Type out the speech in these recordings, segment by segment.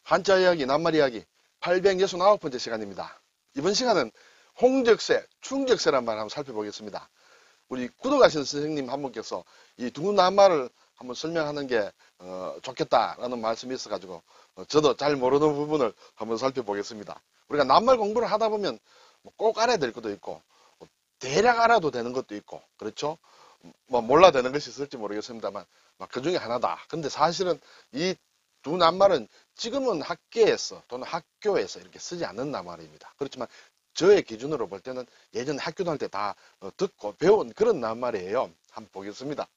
한자 이야기, 낱말 이야기 869번째 시간입니다. 이번 시간은 홍적세, 충적세란 말을 한번 살펴보겠습니다. 우리 구독하신 선생님 한 분께서 이 두 낱말을 한번 설명하는 게 좋겠다라는 말씀이 있어가지고 저도 잘 모르는 부분을 한번 살펴보겠습니다. 우리가 낱말 공부를 하다 보면 꼭 알아야 될 것도 있고 대략 알아도 되는 것도 있고 그렇죠? 몰라 되는 것이 있을지 모르겠습니다만 그 중에 하나다. 근데 사실은 이 두 낱말은 지금은 학계에서 또는 학교에서 이렇게 쓰지 않는 낱말입니다. 그렇지만 저의 기준으로 볼 때는 예전에 학교 다닐 때 다 듣고 배운 그런 낱말이에요. 한번 보겠습니다.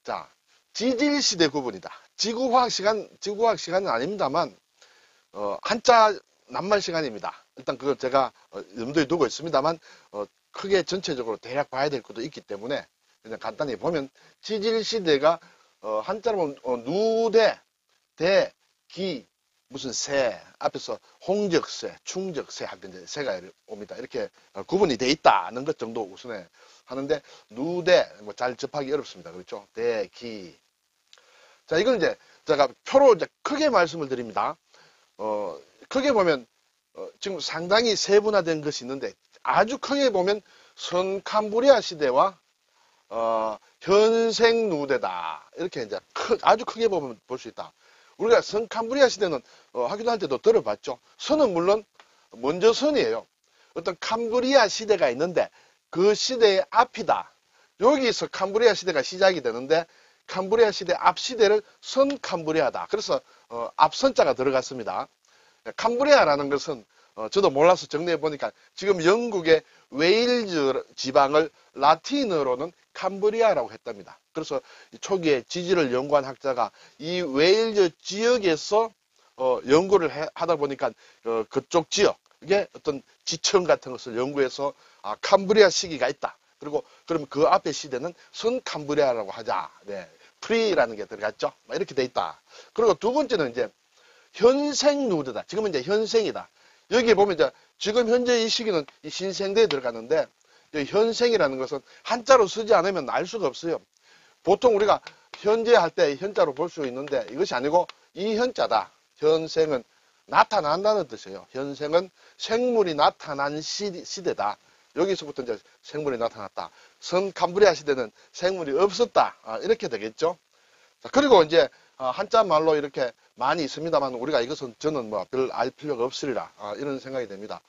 자, 지질시대 구분이다. 지구화학 시간은 아닙니다만 한자 낱말 시간입니다. 일단 그걸 제가 염두에 두고 있습니다만 크게 전체적으로 대략 봐야 될 것도 있기 때문에 그냥 간단히 보면 지질시대가 한자로 보면 누대, 대, 기, 무슨 세, 앞에서 홍적세, 충적세 할 때 이제 세가 옵니다. 이렇게 구분이 돼 있다는 것 정도 우선에 하는데 누대 잘 접하기 어렵습니다. 그렇죠? 대, 기. 자, 이건 이제 제가 표로 이제 크게 말씀을 드립니다. 크게 보면 지금 상당히 세분화된 것이 있는데 아주 크게 보면 선캄브리아 시대와 현생 누대다. 이렇게 이제 아주 크게 보면 볼 수 있다. 우리가 선캄브리아 시대는 학교 다닐 때도 들어봤죠. 선은 물론 먼저 선이에요. 어떤 캄브리아 시대가 있는데 그 시대의 앞이다. 여기서 캄브리아 시대가 시작이 되는데 캄브리아 시대 앞 시대를 선캄브리아다. 그래서 앞선자가 들어갔습니다. 캄브리아라는 것은 저도 몰라서 정리해 보니까 지금 영국의 웨일즈 지방을 라틴어로는 캄브리아라고 했답니다. 그래서 초기에 지질을 연구한 학자가 이 웨일즈 지역에서 연구를 하다 보니까 그쪽 지역에 어떤 지층 같은 것을 연구해서 캄브리아 시기가 있다. 그리고 그러면 그 앞에 시대는 선캄브리아라고 하자. 네. 프리라는 게 들어갔죠. 이렇게 돼 있다. 그리고 두 번째는 이제 현생 누드다. 지금은 이제 현생이다. 여기에 보면 이제 지금 현재 이 시기는 이 신생대에 들어가는데 현생이라는 것은 한자로 쓰지 않으면 알 수가 없어요. 보통 우리가 현재 할 때 현자로 볼 수 있는데 이것이 아니고 이 현자다. 현생은 나타난다는 뜻이에요. 현생은 생물이 나타난 시대다. 여기서부터 이제 생물이 나타났다. 선캄브리아 시대는 생물이 없었다. 이렇게 되겠죠. 자, 그리고 이제 한자 말로 이렇게 많이 있습니다만 우리가 이것은 저는 별 알 필요가 없으리라 이런 생각이 됩니다.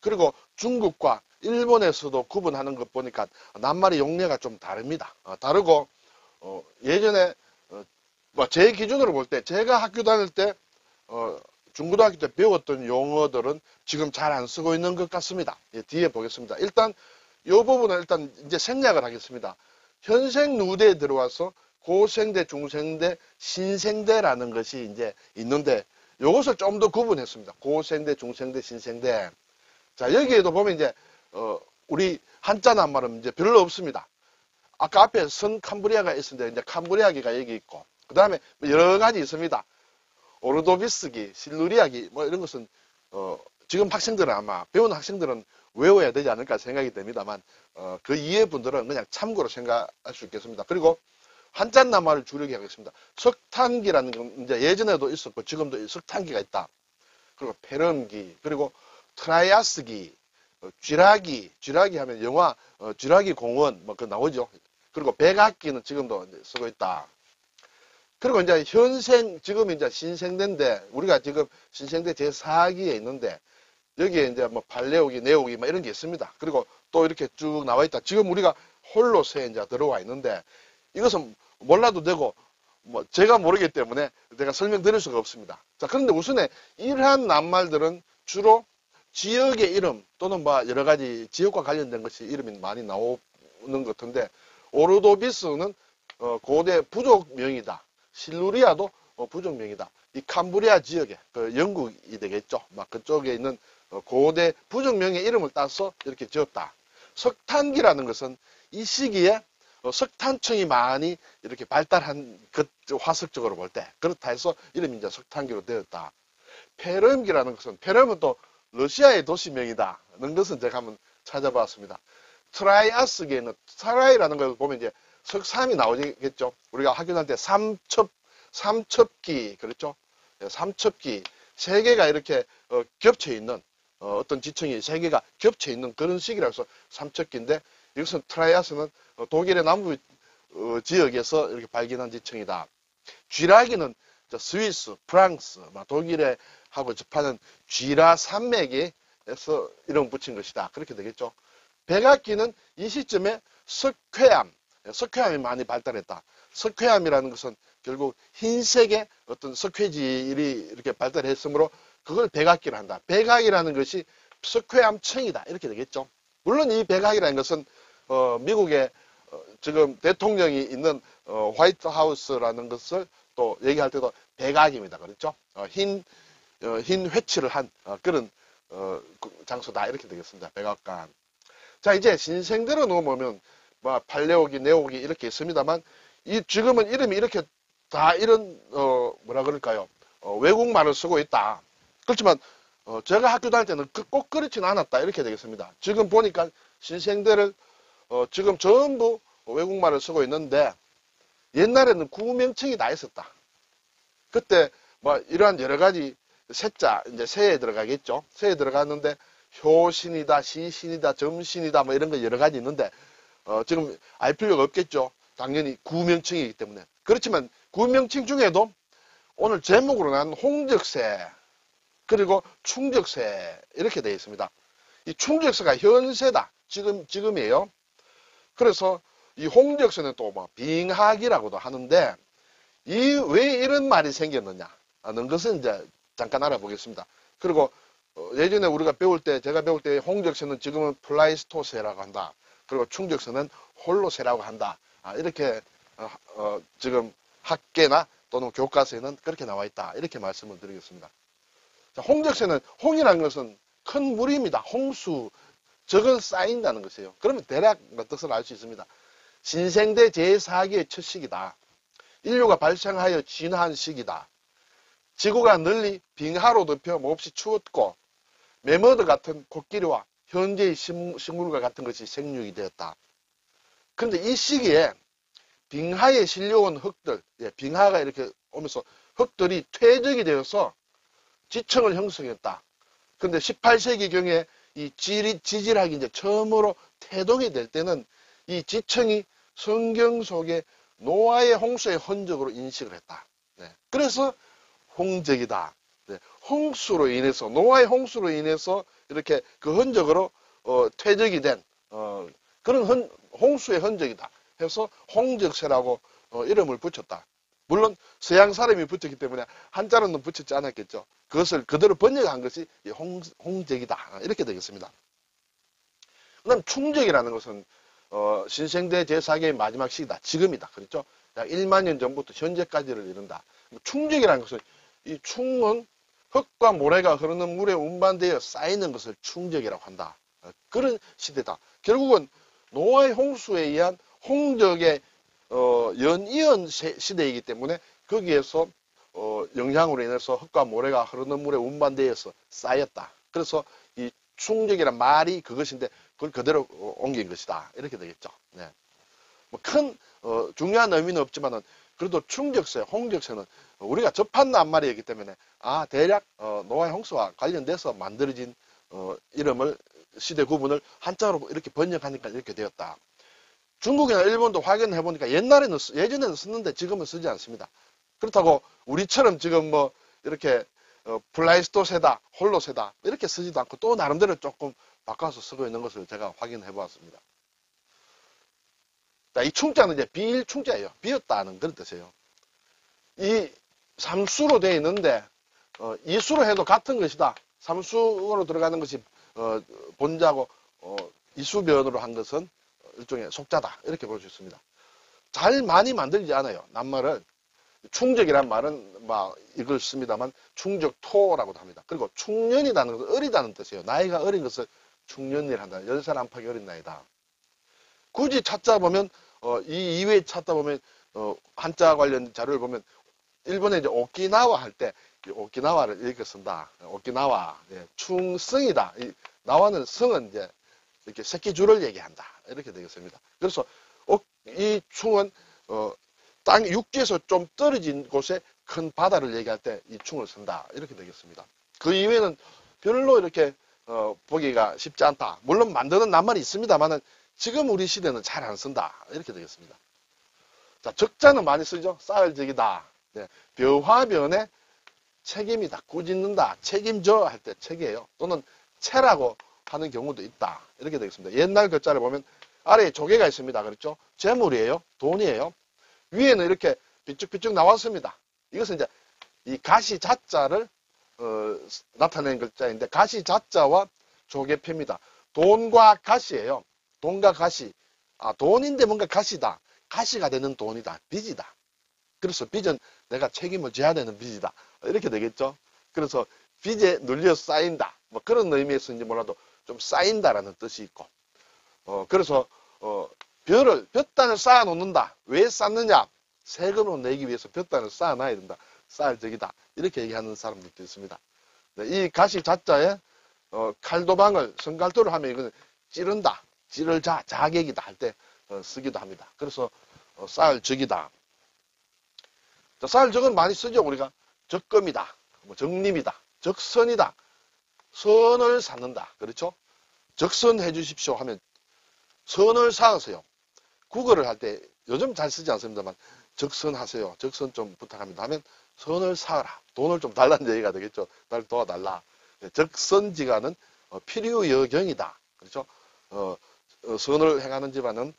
그리고 중국과 일본에서도 구분하는 것 보니까 낱말의 용례가 좀 다릅니다. 다르고 예전에 제 기준으로 볼 때 제가 학교 다닐 때 중고등학교 때 배웠던 용어들은 지금 잘 안 쓰고 있는 것 같습니다. 예, 뒤에 보겠습니다. 일단 이 부분은 일단 이제 생략을 하겠습니다. 현생 누대에 들어와서 고생대, 중생대, 신생대라는 것이 이제 있는데 이것을 좀 더 구분했습니다. 고생대, 중생대, 신생대. 자, 여기에도 보면 이제 우리 한자 낱말은 이제 별로 없습니다. 아까 앞에 선캄브리아가 있었는데 이제 캄브리아기가 여기 있고 그 다음에 여러 가지 있습니다. 오르도비스기, 실루리아기 이런 것은 지금 학생들은 아마 배우는 학생들은 외워야 되지 않을까 생각이 됩니다만 그 이해 분들은 그냥 참고로 생각할 수 있겠습니다. 그리고 한자 낱말을 줄이게 하겠습니다. 석탄기라는 건 이제 예전에도 있었고 지금도 석탄기가 있다. 그리고 페럼기, 그리고 트라이아스기, 쥐라기 하면 영화 쥐라기 공원 그 나오죠. 그리고 백악기는 지금도 쓰고 있다. 그리고 이제 현생, 지금 이제 신생대인데 우리가 지금 신생대 제4기에 있는데 여기에 이제 발레오기, 네오기 이런 게 있습니다. 그리고 또 이렇게 쭉 나와 있다. 지금 우리가 홀로세에 이제 들어와 있는데 이것은 몰라도 되고 제가 모르기 때문에 제가 설명드릴 수가 없습니다. 자, 그런데 우선에 이러한 낱말들은 주로 지역의 이름 또는 여러 가지 지역과 관련된 것이 이름이 많이 나오는 것 같은데 오르도비스는 고대 부족명이다. 실루리아도 부족명이다. 이 캄브리아 지역에 영국이 되겠죠. 그쪽에 있는 고대 부족명의 이름을 따서 이렇게 지었다. 석탄기라는 것은 이 시기에 석탄청이 많이 이렇게 발달한 것, 화석적으로 볼 때 그렇다 해서 이름이 이제 석탄기로 되었다. 페름기라는 것은 페름은 또 러시아의 도시명이다는 것은 제가 한번 찾아봤습니다. 트라이아스기에는 트라이라는 걸 보면 이제 석삼이 나오겠죠. 우리가 학교 다닐 때 삼첩기 그렇죠. 삼첩기 세 개가 이렇게 겹쳐 있는 어떤 지층이 세 개가 겹쳐 있는 그런 식이라서 삼척기인데 이것은 트라이아스는 독일의 남부 지역에서 이렇게 발견한 지층이다. 쥐라기는 스위스, 프랑스, 독일에 하고 접하는 쥐라 산맥에서 이름 붙인 것이다. 그렇게 되겠죠. 백악기는 이 시점에 석회암이 많이 발달했다. 석회암이라는 것은 결국 흰색의 어떤 석회질이 이렇게 발달했으므로 그걸 백악기로 한다. 백악이라는 것이 석회암층이다. 이렇게 되겠죠. 물론 이 백악이라는 것은 미국의 지금 대통령이 있는 화이트 하우스라는 것을 또 얘기할 때도 백악입니다. 그렇죠? 흰 회칠을 한 그런 장소다. 이렇게 되겠습니다. 백악관. 자, 이제 신생대로 넘어오면 팔레오기, 네오기 이렇게 있습니다만 지금은 이름이 이렇게 다 이런 뭐라 그럴까요? 외국말을 쓰고 있다. 그렇지만 제가 학교 다닐 때는 꼭 그렇지는 않았다. 이렇게 되겠습니다. 지금 보니까 신생대를 지금 전부 외국말을 쓰고 있는데 옛날에는 구명칭이 다 있었다. 그때 이러한 여러 가지 세자 이제 세에 들어가겠죠. 세에 들어갔는데 효신이다, 시신이다, 점신이다 이런 거 여러 가지 있는데 지금 알 필요가 없겠죠. 당연히 구명칭이기 때문에. 그렇지만 구명칭 중에도 오늘 제목으로 난 홍적세 그리고 충적세 이렇게 되어 있습니다. 이 충적세가 현세다. 지금이에요. 그래서 이 홍적세는 또 빙하기라고도 하는데 왜 이런 말이 생겼느냐 하는 것은 이제 잠깐 알아보겠습니다. 그리고 예전에 제가 배울 때 홍적세는 지금은 플라이스토세라고 한다. 그리고 충적세는 홀로세라고 한다. 이렇게 지금 학계나 또는 교과서에는 그렇게 나와 있다. 이렇게 말씀을 드리겠습니다. 자, 홍적세는 홍이라는 것은 큰 물입니다. 홍수, 적은 쌓인다는 것이에요. 그러면 대략 뜻을 알 수 있습니다. 신생대 제4기의 첫 시기다. 인류가 발생하여 진화한 시기다. 지구가 널리 빙하로 덮여 몹시 추웠고 메머드 같은 코끼리와 현재의 식물과 같은 것이 생육이 되었다. 그런데 이 시기에 빙하에 실려온 흙들, 빙하가 이렇게 오면서 흙들이 퇴적이 되어서 지층을 형성했다. 그런데 18세기경에 이 지질학이 이제 처음으로 태동이 될 때는 이 지층이 성경 속에 노아의 홍수의 흔적으로 인식을 했다. 그래서 홍적이다. 홍수로 인해서 노아의 홍수로 인해서 이렇게 그 흔적으로 퇴적이 된 그런 홍수의 흔적이다. 해서 홍적세라고 이름을 붙였다. 물론 서양 사람이 붙였기 때문에 한자로는 붙였지 않았겠죠. 그것을 그대로 번역한 것이 홍적이다. 이렇게 되겠습니다. 그 다음 충적이라는 것은 신생대 제4기의 마지막 시기다. 지금이다. 그렇죠? 약 1만 년 전부터 현재까지를 이룬다. 충적이라는 것은 이 충은 흙과 모래가 흐르는 물에 운반되어 쌓이는 것을 충적이라고 한다. 그런 시대다. 결국은 노아의 홍수에 의한 홍적의 연이은 시대이기 때문에 거기에서 영향으로 인해서 흙과 모래가 흐르는 물에 운반되어서 쌓였다. 그래서 이 충적이란 말이 그것인데 그걸 그대로 옮긴 것이다. 이렇게 되겠죠. 네. 큰 중요한 의미는 없지만은 그래도 충적세, 홍적세는 우리가 접한 낱말이기 때문에 대략 노아의 홍수와 관련돼서 만들어진 이름을 시대 구분을 한자로 이렇게 번역하니까 이렇게 되었다. 중국이나 일본도 확인해 보니까 예전에는 썼는데 지금은 쓰지 않습니다. 그렇다고 우리처럼 지금 이렇게 플라이스토세다, 홀로세다 이렇게 쓰지도 않고 또 나름대로 조금 바꿔서 쓰고 있는 것을 제가 확인해 보았습니다. 자, 이 충자는 이제 비일충자예요. 비었다는 그런 뜻이에요. 이 삼수로 되어 있는데 이수로 해도 같은 것이다. 삼수로 들어가는 것이 본자고 이수변으로 한 것은 일종의 속자다. 이렇게 볼 수 있습니다. 잘 많이 만들지 않아요. 낱말을. 충적이란 말은 이걸 씁니다만 충적토라고도 합니다. 그리고 충년이라는 것은 어리다는 뜻이에요. 나이가 어린 것을 충년이라 한다. 10살 안팎이 어린 나이다. 굳이 찾다 보면 이 이외에 찾다 보면 한자 관련 자료를 보면 일본에 이제 오키나와 할 때 오키나와를 이렇게 쓴다. 오키나와 충성이다. 나와는 성은 이제 이렇게 새끼줄을 얘기한다. 이렇게 되겠습니다. 그래서 이 충은 땅 육지에서 좀 떨어진 곳에 큰 바다를 얘기할 때 이 충을 쓴다. 이렇게 되겠습니다. 그 이외에는 별로 이렇게 보기가 쉽지 않다. 물론 만드는 낱말이 있습니다만은 지금 우리 시대는 잘 안 쓴다. 이렇게 되겠습니다. 자, 적자는 많이 쓰죠. 쌀적이다. 네, 벼화변에 책임이다. 꾸짖는다. 책임져 할 때 책이에요. 또는 채라고 하는 경우도 있다. 이렇게 되겠습니다. 옛날 글자를 보면 아래에 조개가 있습니다. 그렇죠? 재물이에요. 돈이에요. 위에는 이렇게 삐쭉삐쭉 나왔습니다. 이것은 이제 이 가시 자자를 나타내는 글자인데 가시 자자와 조개표입니다. 돈과 가시예요. 돈과 가시. 아, 돈인데 뭔가 가시다. 가시가 되는 돈이다. 빚이다. 그래서 빚은 내가 책임을 져야 되는 빚이다. 이렇게 되겠죠. 그래서 빚에 눌려 쌓인다. 뭐 그런 의미에서인지 몰라도 좀 쌓인다라는 뜻이 있고. 그래서 볕단을 쌓아 놓는다. 왜 쌓느냐? 세금을 내기 위해서 볕단을 쌓아 놔야 된다. 쌀적이다. 이렇게 얘기하는 사람들도 있습니다. 네, 이 가시 자자에 칼도방을 성갈도를 하면 이거는 찌른다. 찌를 자객이다 할 때 쓰기도 합니다. 그래서 쌀적이다. 자, 쌀적은 많이 쓰죠. 우리가 적금이다. 뭐 적림이다. 적선이다. 선을 쌓는다. 그렇죠? 적선해 주십시오 하면 선을 쌓으세요. 국어를 할 때 요즘 잘 쓰지 않습니다만 적선하세요. 적선 좀 부탁합니다 하면 선을 쌓으라. 돈을 좀 달라는 얘기가 되겠죠. 날 도와달라. 적선지가는 필요여경이다. 그렇죠? 선을 행하는 집안은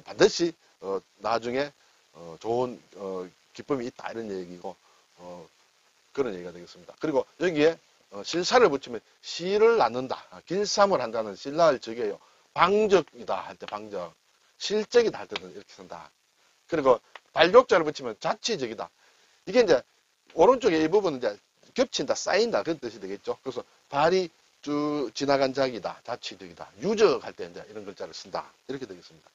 반드시 나중에 좋은 기쁨이 있다. 이런 얘기고 그런 얘기가 되겠습니다. 그리고 여기에 실사를 붙이면 시를 낳는다. 길삼을 한다는 신라를 적이에요. 방적이다 할 때 방적. 실적이다 할 때는 이렇게 쓴다. 그리고 발족자를 붙이면 자치적이다. 이게 이제 오른쪽에 이 부분은 이제 겹친다, 쌓인다 그런 뜻이 되겠죠. 그래서 발이 쭉 지나간 작이다, 자치적이다. 유적할 때 이제 이런 글자를 쓴다. 이렇게 되겠습니다.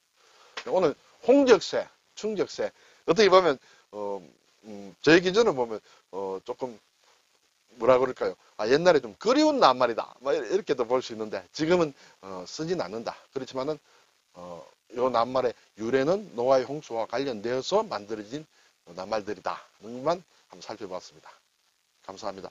오늘 홍적세, 충적세 어떻게 보면 저희 기준으로 보면 조금 뭐라 그럴까요? 아, 옛날에 좀 그리운 낱말이다. 뭐 이렇게도 볼 수 있는데 지금은 쓰진 않는다. 그렇지만은 요 낱말의 유래는 노아의 홍수와 관련되어서 만들어진 낱말들이다. 는 것만 한번 살펴봤습니다. 감사합니다.